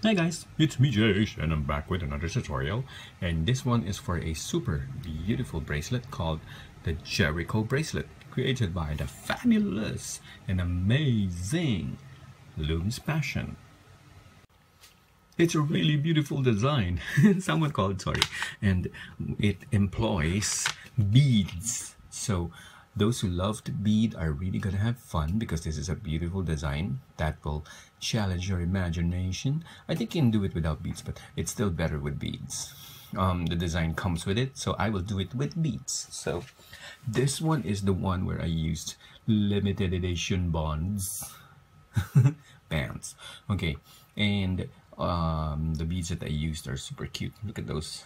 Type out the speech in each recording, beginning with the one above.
Hi guys, it's me Jace and I'm back with another tutorial, and this one is for a super beautiful bracelet called the JERICHO bracelet, created by the fabulous and amazing Looms Passion. It's a really beautiful design, someone called, sorry, and it employs beads. So those who love to bead are really gonna have fun because this is a beautiful design that will challenge your imagination. I think you can do it without beads, but it's still better with beads. The design comes with it, so I will do it with beads. So this one is the one where I used limited edition bonds. Bands. Okay, and the beads that I used are super cute. Look at those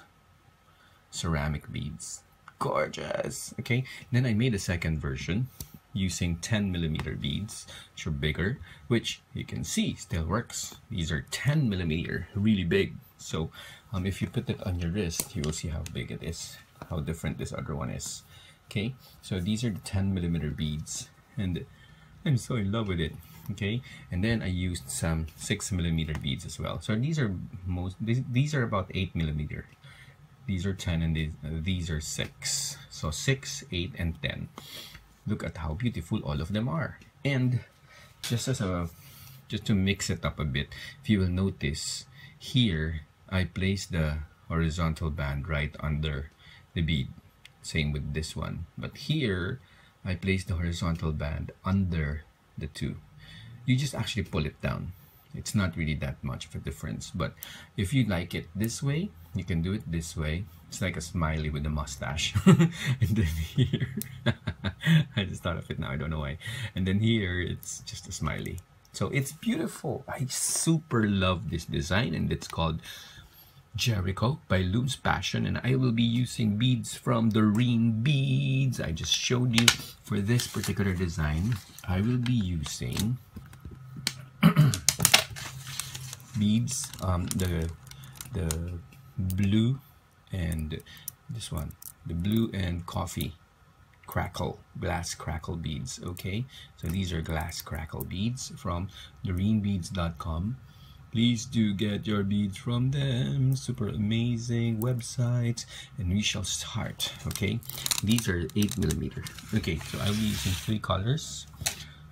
ceramic beads, gorgeous. Okay, then I made a second version using 10mm beads, which are bigger, which you can see still works. These are 10mm, really big. So if you put it on your wrist, you will see how big it is, how different this other one is. Okay, so these are the 10mm beads, and I'm so in love with it. Okay, and then I used some 6mm beads as well. So these are these are about 8mm. These are 10 and these are 6. So 6, 8, and 10. Look at how beautiful all of them are. And just to mix it up a bit, if you will notice here, I placed the horizontal band right under the bead. Same with this one. But here, I placed the horizontal band under the two. You just actually pull it down. It's not really that much of a difference, but if you like it this way, you can do it this way. It's like a smiley with a mustache. And then here, I just thought of it now, I don't know why. And then here, it's just a smiley. So it's beautiful. I super love this design, and it's called JERICHO by Looms Passion, and I will be using beads from Doreen Beads. I just showed you for this particular design. I will be using beads, the blue and this one, the blue and coffee glass crackle beads. Okay, so these are glass crackle beads from doreenbeads.com. Please do get your beads from them. Super amazing website, and we shall start. Okay, these are 8mm. Okay, so I will be using 3 colors.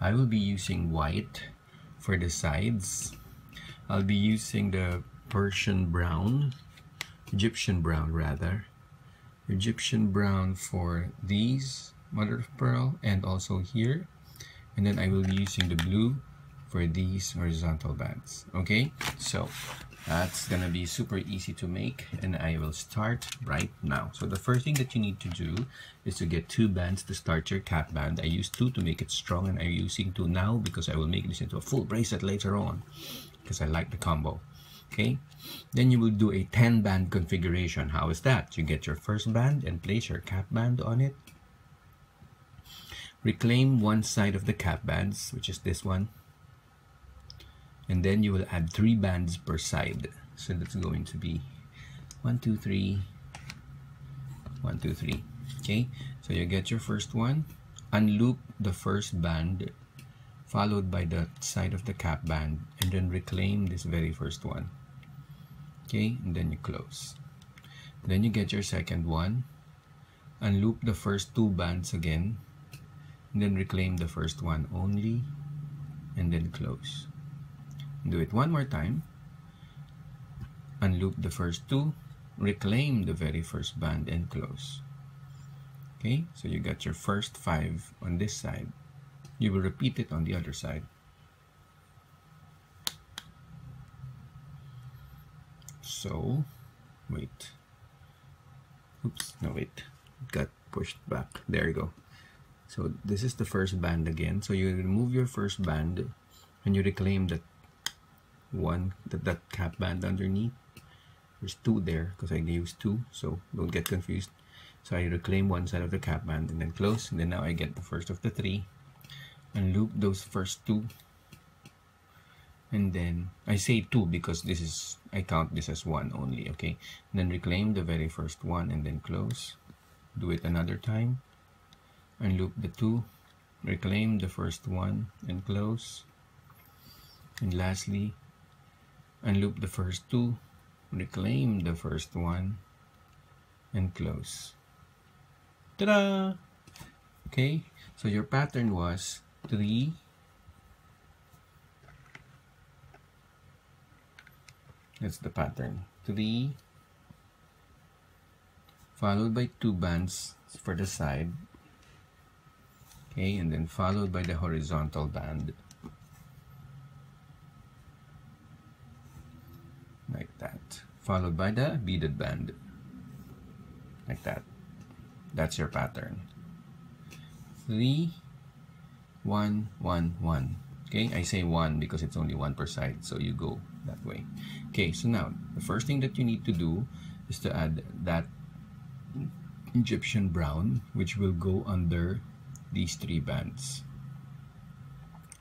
I will be using white for the sides. I'll be using the Egyptian brown rather. Egyptian brown for these mother of pearl and also here. And then I will be using the blue for these horizontal bands. Okay, so that's gonna be super easy to make, and I will start right now. So the first thing that you need to do is to get 2 bands to start your cap band. I used 2 to make it strong, and I'm using 2 now because I will make this into a full bracelet later on because I like the combo. Okay, then you will do a 10 band configuration. How is that? You get your first band and place your cap band on it. Reclaim one side of the cap bands, which is this one, and then you will add 3 bands per side. So that's going to be 1, 2, 3, 1, 2, 3. Okay, so you get your first one, unloop the first band followed by the side of the cap band, and then reclaim this very first one. Okay, and then you close. Then you get your second one, unloop the first 2 bands again, and then reclaim the first one only, and then close. Do it one more time. Unloop the first 2, reclaim the very first band, and close. Okay, so you got your first 5 on this side. You will repeat it on the other side. So, wait. Oops, no wait. It got pushed back. There you go. So this is the first band again. So you remove your first band and you reclaim that one, that cap band underneath. There's 2 there because I used 2, so don't get confused. So I reclaim one side of the cap band and then close, and then now I get the first of the 3 and loop those first 2, and then I say 2 because this is, I count this as 1 only. Okay, and then reclaim the very first one and then close. Do it another time, unloop the 2, reclaim the first one and close, and lastly unloop the first two, reclaim the first one, and close. Ta-da! Okay, so your pattern was 3, that's the pattern, 3, followed by 2 bands for the side, okay, and then followed by the horizontal band, like that, followed by the beaded band, like that. That's your pattern. 3, 1, 1, 1. Okay, I say 1 because it's only 1 per side, so you go that way. Okay, so now the first thing that you need to do is to add that Egyptian brown, which will go under these 3 bands.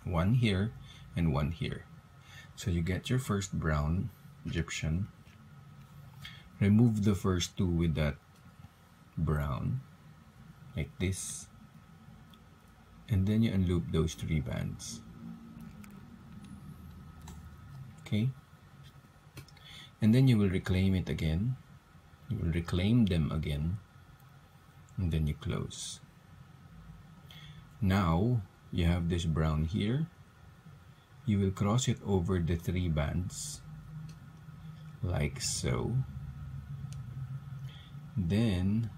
1 here and 1 here. So you get your first brown Egyptian, remove the first 2 with that brown, like this, and then you unloop those 3 bands. Okay, and then you will reclaim it again, you will reclaim them again, and then you close. Now you have this brown here, you will cross it over the 3 bands like so, then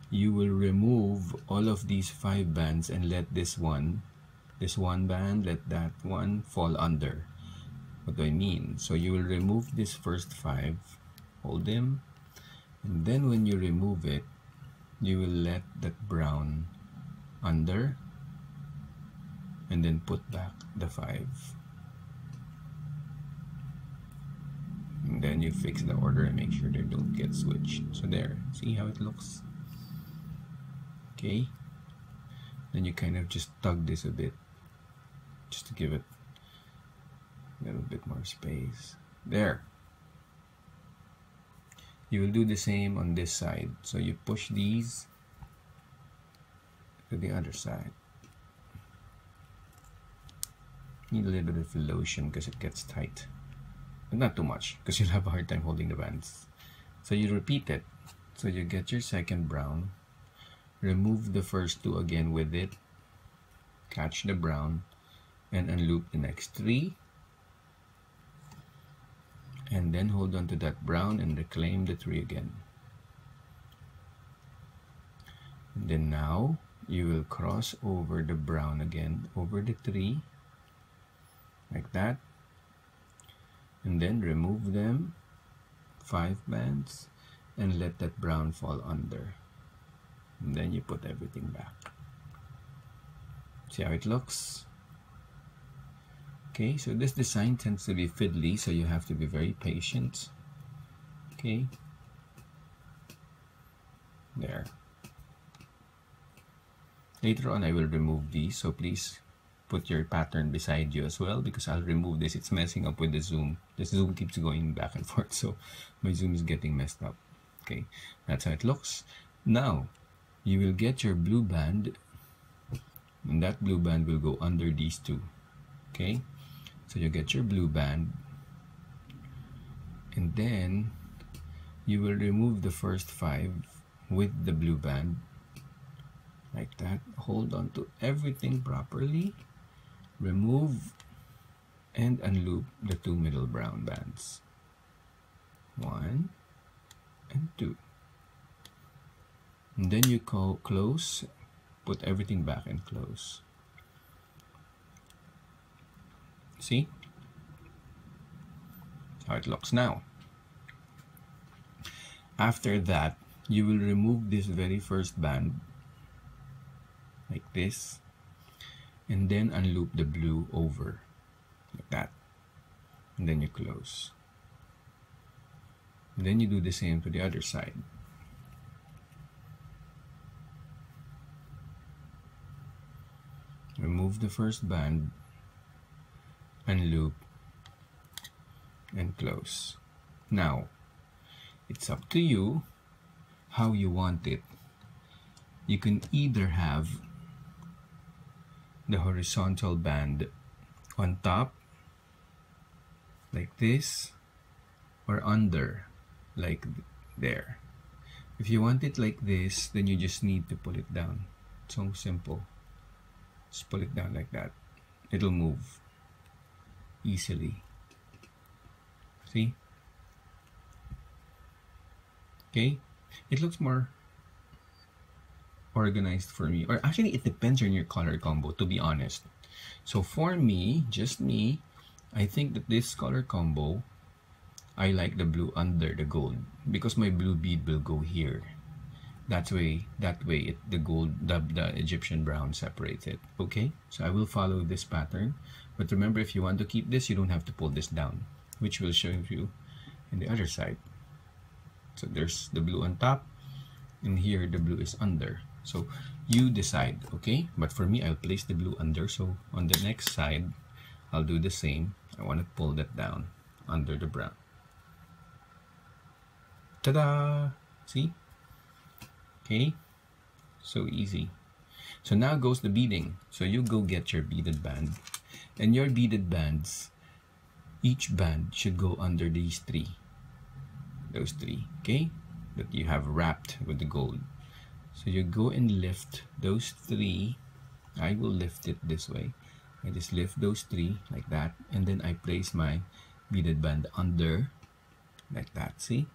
you will remove all of these 5 bands and let this one band, let that one fall under. What do I mean? So you will remove this first 5, hold them, and then when you remove it, you will let that brown under, and then put back the 5. And then you fix the order and make sure they don't get switched. So there, see how it looks? Okay, then you kind of just tug this a bit, just to give it a little bit more space. There. You will do the same on this side. So you push these to the other side. Need a little bit of lotion because it gets tight, but not too much because you'll have a hard time holding the bands. So you repeat it. So you get your second brown, remove the first 2 again with it, catch the brown, and unloop the next 3, and then hold on to that brown and reclaim the 3 again. And then now you will cross over the brown again over the 3 like that, and then remove them 5 bands and let that brown fall under, and then you put everything back. See how it looks? Okay, so this design tends to be fiddly, so you have to be very patient. Okay, there. Later on I will remove these, so please put your pattern beside you as well, because I'll remove this. It's messing up with the zoom. The zoom keeps going back and forth, so my zoom is getting messed up. Okay, that's how it looks. Now you will get your blue band, and that blue band will go under these 2. Okay, so you get your blue band, and then you will remove the first 5 with the blue band like that. Hold on to everything properly, remove and unloop the 2 middle brown bands, 1 and 2, and then you close, put everything back and close. See how it looks now. After that, you will remove this very first band like this, and then unloop the blue over like that, and then you close. And then you do the same to the other side. Remove the first band, unloop, and close. Now, it's up to you how you want it. You can either have the horizontal band on top like this, or under, like there. If you want it like this, then you just need to pull it down. So simple. Just pull it down like that. It'll move easily. See? Okay? It looks more organized for me. Or actually, it depends on your color combo, to be honest. So for me, just me, I think that this color combo, I like the blue under the gold because my blue bead will go here. That way the gold, the Egyptian brown separates it. Okay, so I will follow this pattern, but remember, if you want to keep this, you don't have to pull this down, which will show you in the other side. So there's the blue on top, and here the blue is under. So you decide, okay? But for me, I'll place the blue under. So on the next side, I'll do the same. I want to pull that down under the brown. Ta-da! See? Okay, so easy. So now goes the beading. So you go get your beaded band, and your beaded bands, each band should go under these three, those three, okay, that you have wrapped with the gold. So you go and lift those three. I will lift it this way. I just lift those three like that, and then I place my beaded band under like that, see?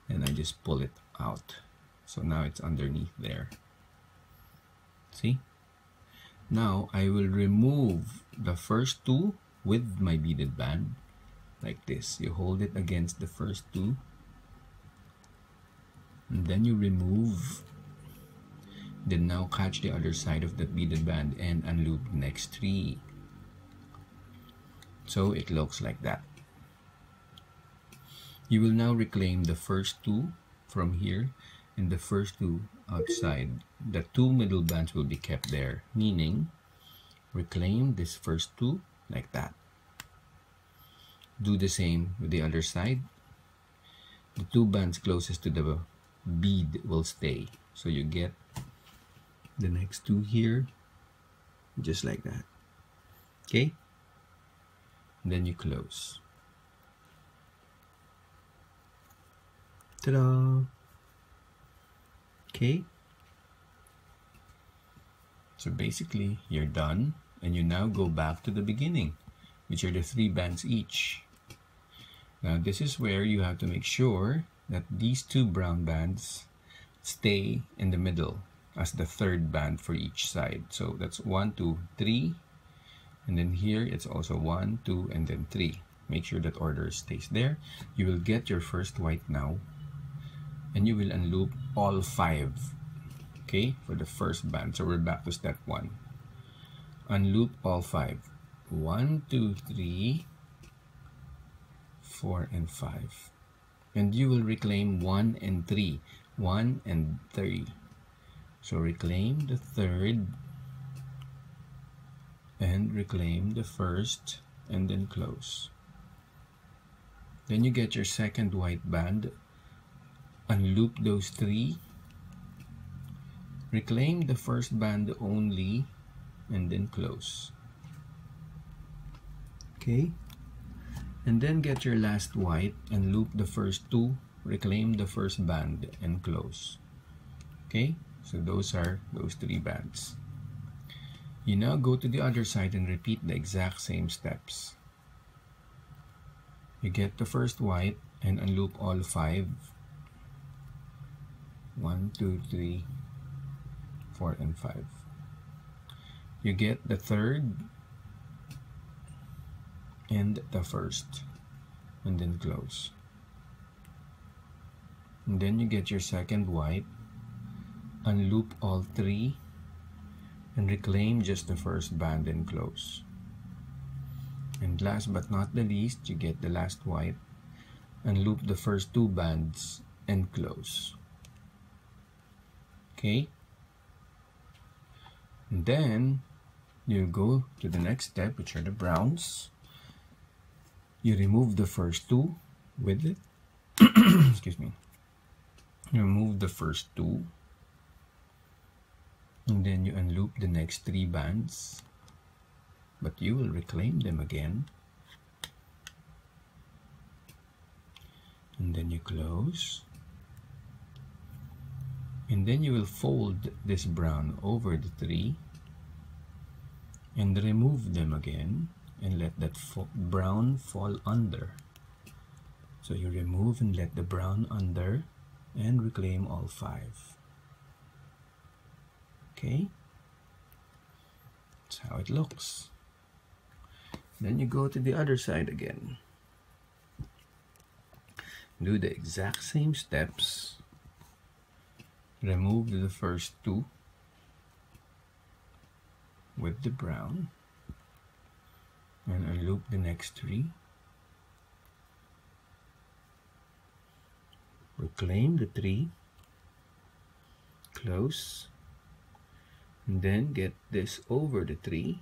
And I just pull it out. So now it's underneath there. See? Now I will remove the first two with my beaded band like this. You hold it against the first two, and then you remove. Then now catch the other side of the beaded band and unloop the next three. So it looks like that. You will now reclaim the first two from here and the first two outside. The two middle bands will be kept there, meaning reclaim this first two like that. Do the same with the other side. The two bands closest to the bead will stay. So you get the next two here, just like that. Okay? And then you close. Ta-da! Okay, so basically you're done, and you now go back to the beginning, which are the three bands each. Now this is where you have to make sure that these two brown bands stay in the middle as the third band for each side. So that's 1, 2, 3, and then here it's also 1, 2, and then 3. Make sure that order stays there. You will get your first white now, and you will unloop all 5, okay, for the first band. So we're back to step 1. Unloop all 5. 1, 2, 3, 4, and 5. And you will reclaim 1 and 3. 1 and 3. So reclaim the third, and reclaim the first, and then close. Then you get your second white band. Unloop those 3, reclaim the first band only, and then close. Okay, and then get your last white and loop the first 2, reclaim the first band, and close. Okay, so those are those 3 bands. You now go to the other side and repeat the exact same steps. You get the first white and unloop all 5. 1, 2, 3, 4, and 5. You get the third and the first, and then close. And then you get your second white, unloop all 3, and reclaim just the first band and close. And last but not the least, you get the last white, unloop the first 2 bands, and close. Okay, and then you go to the next step, which are the browns. You remove the first 2 with it. Excuse me. You remove the first 2, and then you unloop the next 3 bands, but you will reclaim them again. and then you close, and then you will fold this brown over the 3 and remove them again and let that brown fall under. So you remove and let the brown under and reclaim all 5. Okay, that's how it looks. Then you go to the other side again. Do the exact same steps. Remove the first 2 with the brown and unloop the next 3. Reclaim the 3, close, and then get this over the 3.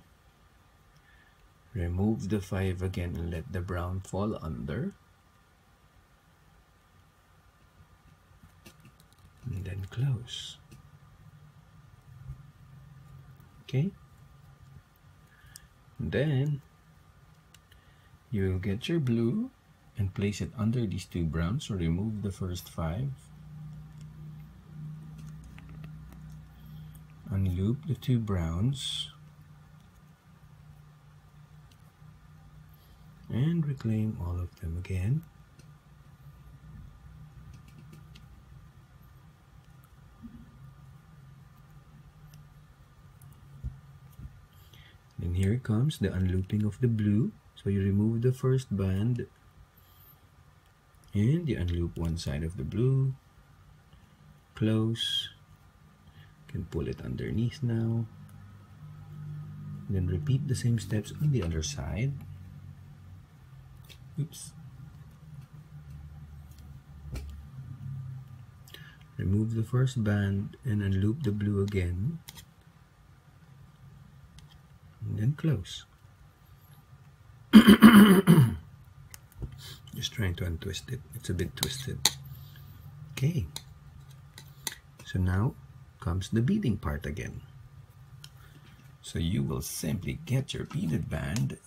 Remove the 5 again and let the brown fall under. And then close. Okay? And then you will get your blue and place it under these 2 browns. So remove the first 5. Unloop the 2 browns. And reclaim all of them again. And here comes the unlooping of the blue. So you remove the first band and you unloop one side of the blue, close, you can pull it underneath now, then repeat the same steps on the other side. Oops. Remove the first band and unloop the blue again, and then close. Just trying to untwist it. It's a bit twisted. Okay. So now comes the beading part again. So you will simply get your beaded band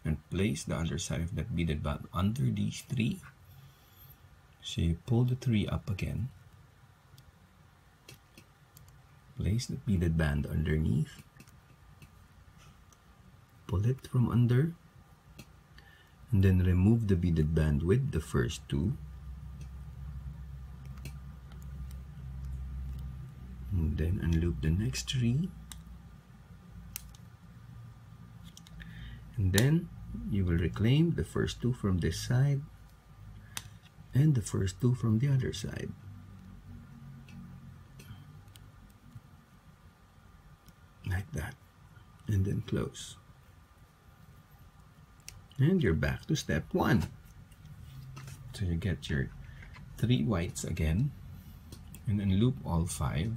and place the underside of that beaded band under these 3. So you pull the 3 up again. Place the beaded band underneath. Pull it from under. And then remove the beaded band with the first 2. And then unloop the next 3. And then you will reclaim the first 2 from this side and the first 2 from the other side. Like that. And then close. And you're back to step 1. So you get your 3 whites again and unloop all 5.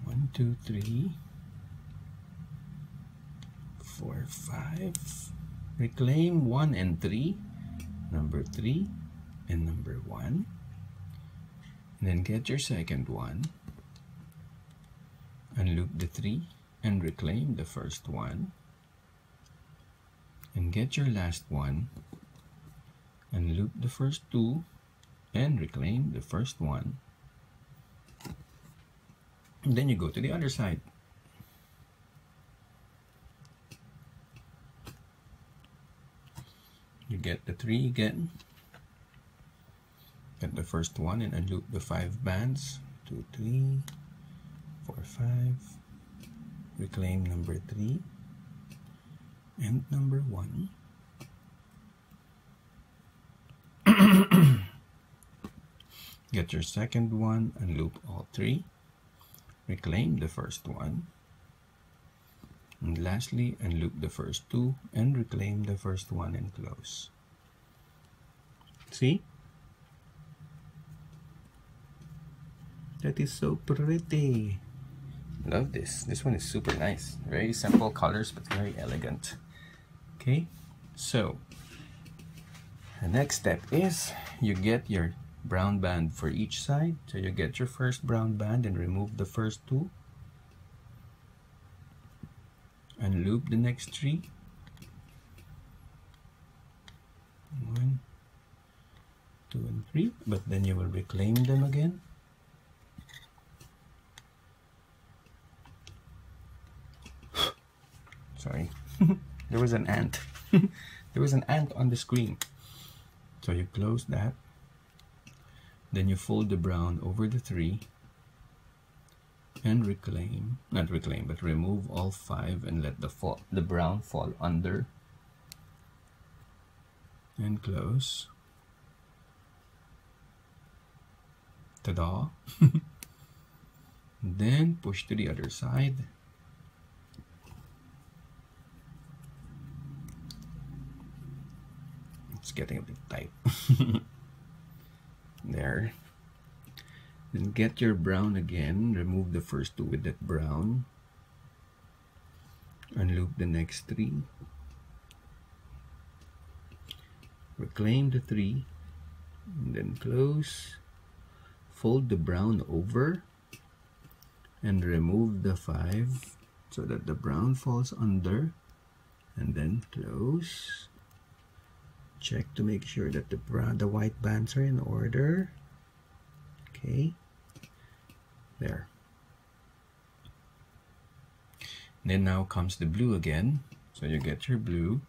1, 2, 3, 4, 5. Reclaim 1 and 3, number 3 and number 1. And then get your second one, unloop the 3 and reclaim the first one, and get your last one, unloop the first 2 and reclaim the first one, and then you go to the other side. You get the 3 again, get the first one and unloop the 5 bands, 2, 3, 4, 5, reclaim number 3 and number 1. Get your second one, unloop all 3, reclaim the first one, and lastly unloop the first 2 and reclaim the first one and close. See? That is so pretty. Love this. This one is super nice. Very simple colors but very elegant. Okay, so the next step is you get your brown band for each side. So you get your first brown band and remove the first 2. Unloop the next 3. 1, 2, and 3, but then you will reclaim them again. Sorry, there was an ant. There was an ant on the screen. So you close that, then you fold the brown over the 3 and reclaim, not reclaim, but remove all 5 and let the brown fall under and close. Ta-da! Then push to the other side. It's getting a bit tight. There. Then get your brown again. Remove the first 2 with that brown. Unloop the next 3. Reclaim the 3. And then close. Fold the brown over. And remove the 5 so that the brown falls under. And then close. Check to make sure that the white bands are in order. Okay, there. Then now comes the blue again. So you get your blue.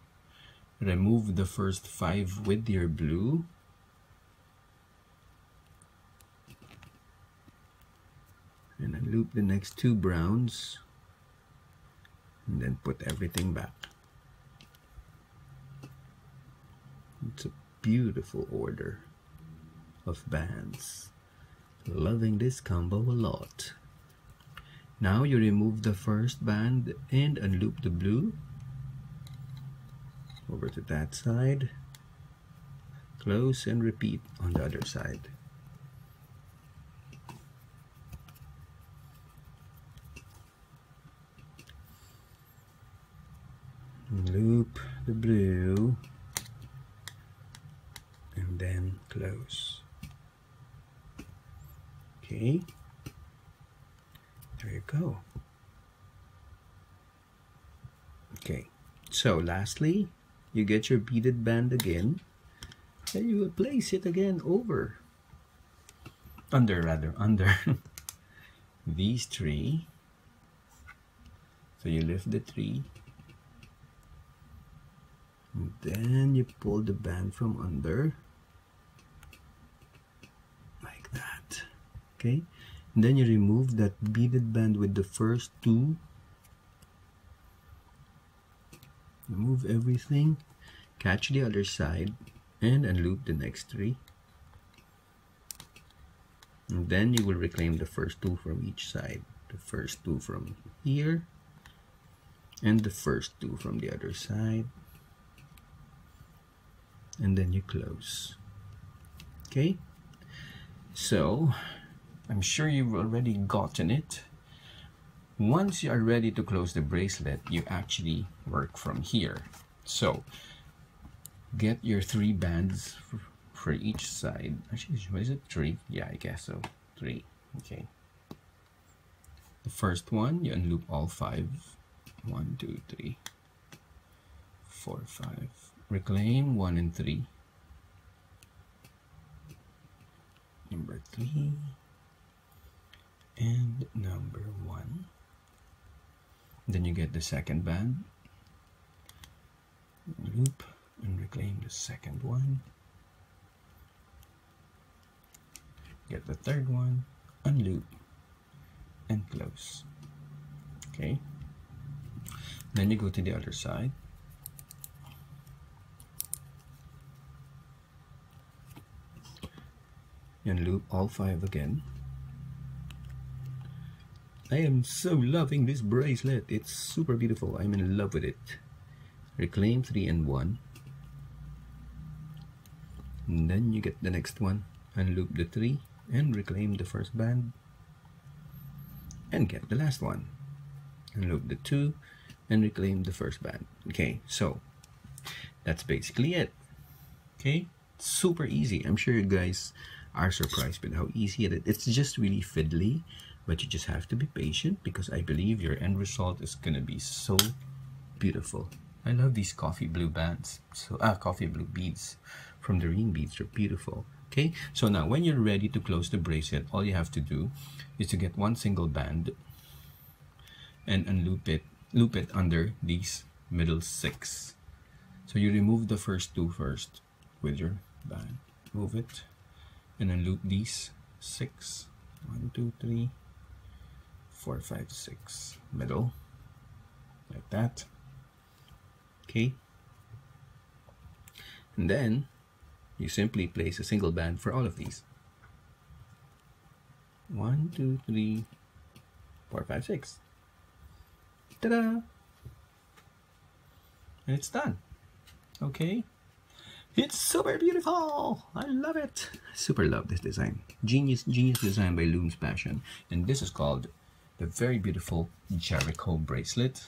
Remove the first 5 with your blue. And then loop the next 2 browns. And then put everything back. It's a beautiful order of bands. Loving this combo a lot. Now you remove the first band and unloop the blue. Over to that side. Close and repeat on the other side. Loop the blue. And then close. Okay, there you go. Okay, so lastly, you get your beaded band again, and you will place it again under these 3. So you lift the 3, and then you pull the band from under. Okay, and then you remove that beaded band with the first 2. Remove everything, catch the other side, and unloop the next 3. And then you will reclaim the first 2 from each side. The first 2 from here, and the first 2 from the other side. And then you close. Okay, so I'm sure you've already gotten it. Once you are ready to close the bracelet, you actually work from here. So get your 3 bands for each side. Actually, is it 3? Yeah, I guess so. 3. Okay. The first one, you unloop all 5. 1, 2, 3, 4, 5. Reclaim 1 and 3. Number 3. And number 1. Then you get the second band, loop and reclaim the second one, get the third one, unloop and close. Okay, then you go to the other side, and loop all 5 again. I am so loving this bracelet. It's super beautiful. I'm in love with it. Reclaim 3 and 1. And then you get the next one. Unloop the 3 and reclaim the first band. And get the last one. Unloop the 2 and reclaim the first band. Okay, so that's basically it. Okay, super easy. I'm sure you guys are surprised with how easy it is. It's just really fiddly. But you just have to be patient because I believe your end result is going to be so beautiful. I love these coffee blue bands. So coffee blue beads from the ring beads. They're beautiful. Okay, so now when you're ready to close the bracelet, all you have to do is to get one single band and unloop it, loop it under these middle 6. So you remove the first 2 first with your band, move it, and unloop these 6. 1, 2, 3, 4, 5, 6, middle, like that. Okay, and then you simply place a single band for all of these. 1, 2, 3, 4, 5, 6. Ta-da! And it's done. Okay, it's super beautiful. I love it. Super love this design. Genius design by Looms Passion. And this is called the very beautiful Jericho bracelet.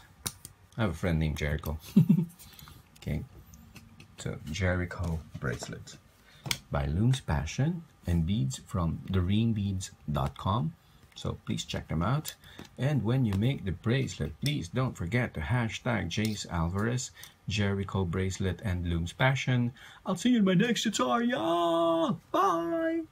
I have a friend named Jericho. Okay, so Jericho bracelet by Looms Passion and beads from theringbeads.com. So please check them out. And when you make the bracelet, please don't forget to hashtag Jace Alvarez, Jericho bracelet, and Looms Passion. I'll see you in my next tutorial. Bye.